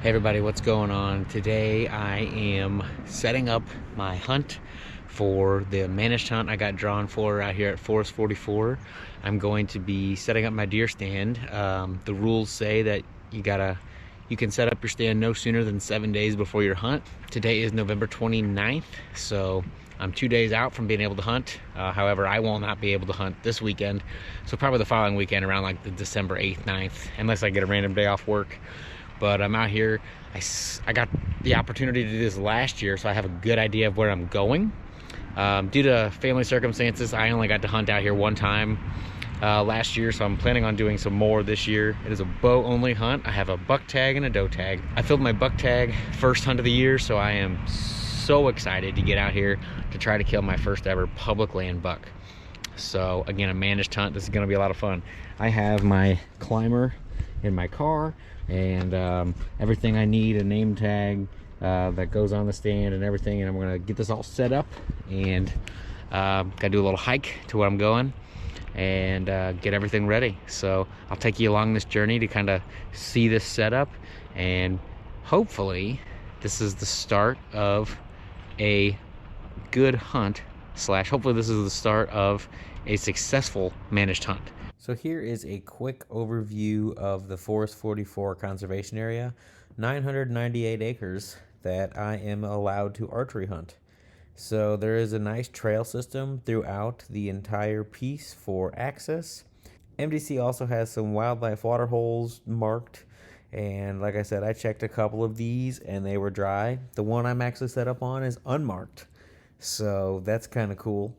Hey everybody, what's going on? Today I am setting up my hunt for the managed hunt I got drawn for out here at Forest 44. I'm going to be setting up my deer stand. The rules say that you can set up your stand no sooner than 7 days before your hunt. Today is November 29th, so I'm 2 days out from being able to hunt. However, I will not be able to hunt this weekend, so probably the following weekend around like the December 8th, 9th, unless I get a random day off work. But I'm out here. I got the opportunity to do this last year, so I have a good idea of where I'm going. Due to family circumstances, I only got to hunt out here one time last year, so I'm planning on doing some more this year. It is a bow only hunt. I have a buck tag and a doe tag. I filled my buck tag first hunt of the year, so I am so excited to get out here to try to kill my first ever public land buck. So again, a managed hunt. This is going to be a lot of fun. I have my climber in my car and everything I need, a name tag that goes on the stand and everything, and I'm gonna get this all set up and gotta do a little hike to where I'm going and get everything ready. So I'll take you along this journey to kind of see this setup, and hopefully this is the start of a good hunt slash hopefully this is the start of a successful managed hunt. So here is a quick overview of the Forest 44 conservation area, 998 acres that I am allowed to archery hunt. So there is a nice trail system throughout the entire piece for access. MDC also has some wildlife water holes marked, and like I said, I checked a couple of these and they were dry. The one I'm actually set up on is unmarked, so that's kind of cool.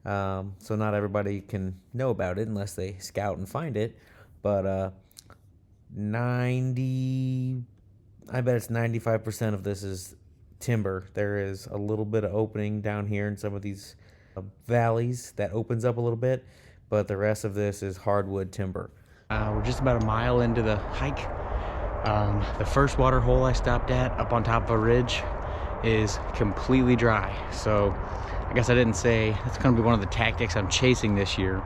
So not everybody can know about it unless they scout and find it, but I bet it's 95% of this is timber. There is a little bit of opening down here in some of these valleys that opens up a little bit, but the rest of this is hardwood timber. We're just about a mile into the hike. The first water hole I stopped at up on top of a ridge is completely dry, so I guess I didn't say that's going to be one of the tactics I'm chasing this year.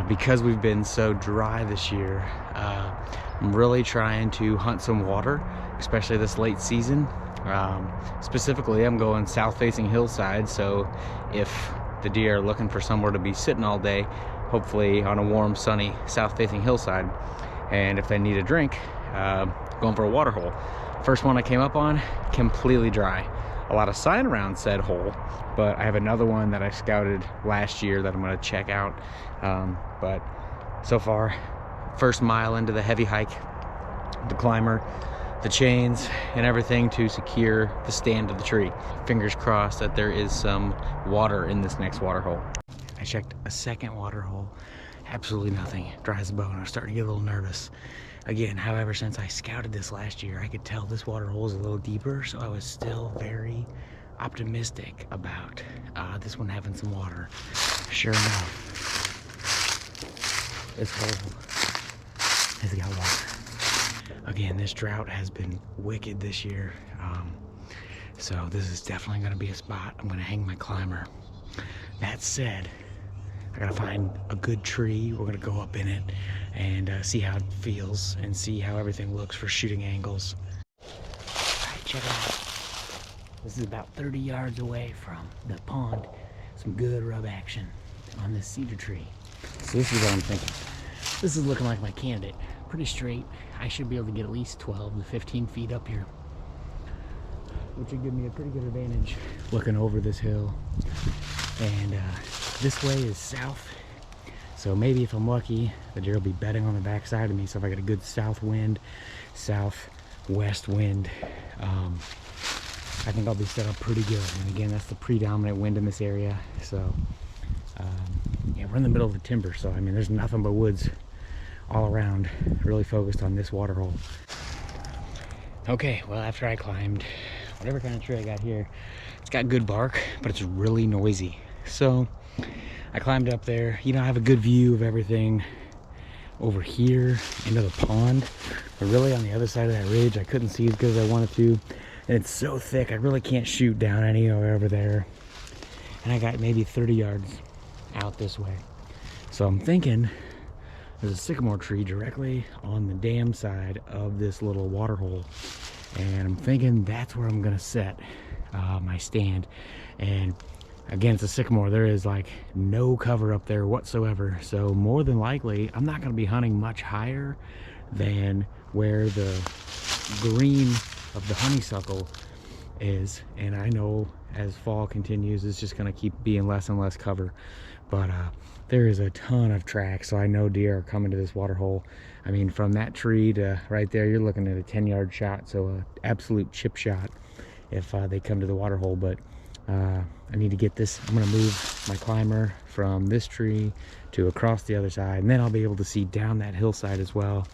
Because we've been so dry this year, I'm really trying to hunt some water, especially this late season. Specifically, I'm going south-facing hillside, so if the deer are looking for somewhere to be sitting all day, hopefully on a warm, sunny, south-facing hillside, and if they need a drink, going for a water hole. First one I came up on, completely dry. A lot of sign around said hole, but I have another one that I scouted last year that I'm going to check out. But so far, first mile into the heavy hike, the climber, the chains, and everything to secure the stand of the tree. Fingers crossed that there is some water in this next water hole. I checked a second water hole, absolutely nothing. Dry as a bone. I was starting to get a little nervous. Again, however, since I scouted this last year, I could tell this water hole is a little deeper, so I was still very optimistic about this one having some water. Sure enough, this hole has got water. Again, this drought has been wicked this year, so this is definitely going to be a spot I'm going to hang my climber. That said, I gotta find a good tree. We're gonna go up in it and see how it feels and see how everything looks for shooting angles. All right, check it out. This is about 30 yards away from the pond. Some good rub action on this cedar tree. So this is what I'm thinking. This is looking like my candidate. Pretty straight. I should be able to get at least 12 to 15 feet up here, which would give me a pretty good advantage looking over this hill. And this way is south, so maybe if I'm lucky, the deer will be bedding on the back side of me. So if I get a good south wind, southwest wind, I think I'll be set up pretty good. And again, that's the predominant wind in this area. So yeah, we're in the middle of the timber, so I mean there's nothing but woods all around. Really focused on this water hole. Okay, well, after I climbed whatever kind of tree I got here, it's got good bark, but it's really noisy. So I climbed up there. You know, I have a good view of everything over here into the pond, but really on the other side of that ridge I couldn't see as good as I wanted to, and it's so thick I really can't shoot down anywhere over there. And I got maybe 30 yards out this way, so I'm thinking there's a sycamore tree directly on the dam side of this little water hole, and I'm thinking that's where I'm gonna set my stand. And again, it's a sycamore. There is like no cover up there whatsoever, so more than likely I'm not gonna be hunting much higher than where the green of the honeysuckle is. And I know as fall continues, it's just gonna keep being less and less cover, but there is a ton of tracks, so I know deer are coming to this water hole. I mean, from that tree to right there, you're looking at a 10-yard shot, so an absolute chip shot if they come to the water hole. But I need to get this. I'm gonna move my climber from this tree to across the other side, and then I'll be able to see down that hillside as well.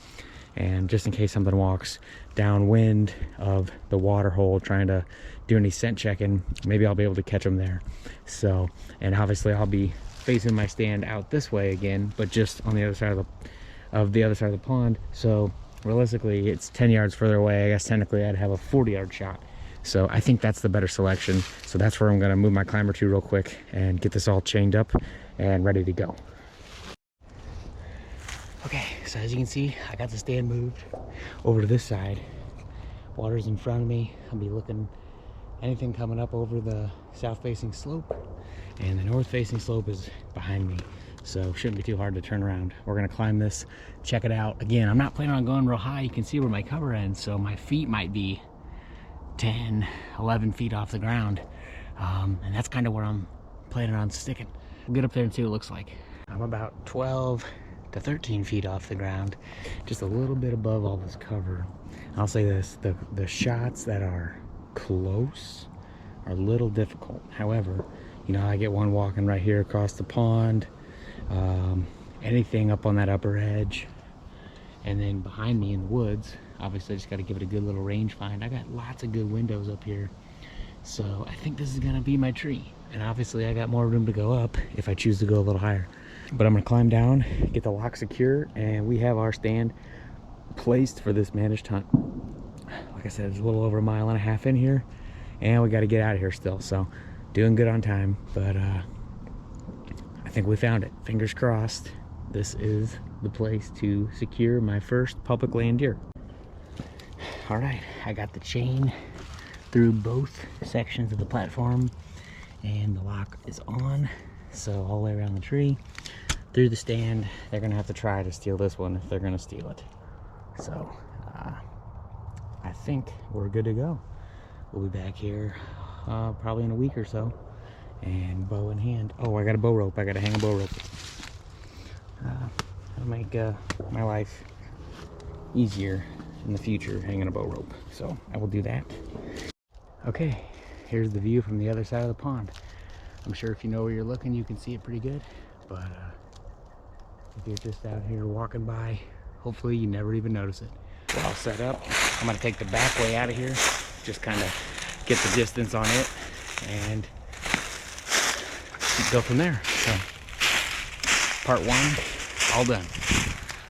And just in case something walks downwind of the water hole trying to do any scent checking, maybe I'll be able to catch them there. So, and obviously I'll be facing my stand out this way again, but just on the other side of the pond. So realistically, it's 10 yards further away. I guess technically I'd have a 40-yard shot. So I think that's the better selection. So that's where I'm gonna move my climber to real quick and get this all chained up and ready to go. Okay, so as you can see, I got the stand moved over to this side. Water's in front of me. I'll be looking anything coming up over the south-facing slope, and the north-facing slope is behind me. So shouldn't be too hard to turn around. We're gonna climb this, check it out. Again, I'm not planning on going real high. You can see where my cover ends, so my feet might be 10, 11 feet off the ground. And that's kind of where I'm planning on sticking. We'll get up there and see what it looks like. I'm about 12 to 13 feet off the ground, just a little bit above all this cover. I'll say this, the shots that are close are a little difficult. However, you know, I get one walking right here across the pond, anything up on that upper edge, and then behind me in the woods, obviously I just got to give it a good little range find. I got lots of good windows up here, so I think this is gonna be my tree. And obviously I got more room to go up if I choose to go a little higher. But I'm gonna climb down, get the lock secure, and we have our stand placed for this managed hunt. Like I said, it's a little over 1.5 miles in here, and we got to get out of here still. So doing good on time, but I think we found it. Fingers crossed. This is the place to secure my first public land deer. All right, I got the chain through both sections of the platform, and the lock is on. So all the way around the tree, through the stand. They're gonna have to try to steal this one if they're gonna steal it. So I think we're good to go. We'll be back here probably in a week or so, and bow in hand. Oh, I got a bow rope. I gotta hang a bow rope. That'll make my life easier in the future, hanging a bow rope. So I will do that. Okay, here's the view from the other side of the pond. I'm sure if you know where you're looking, you can see it pretty good, but if you're just out here walking by, hopefully you never even notice it. We're all set up. I'm gonna take the back way out of here, just kind of get the distance on it, and go from there. So, part one, all done.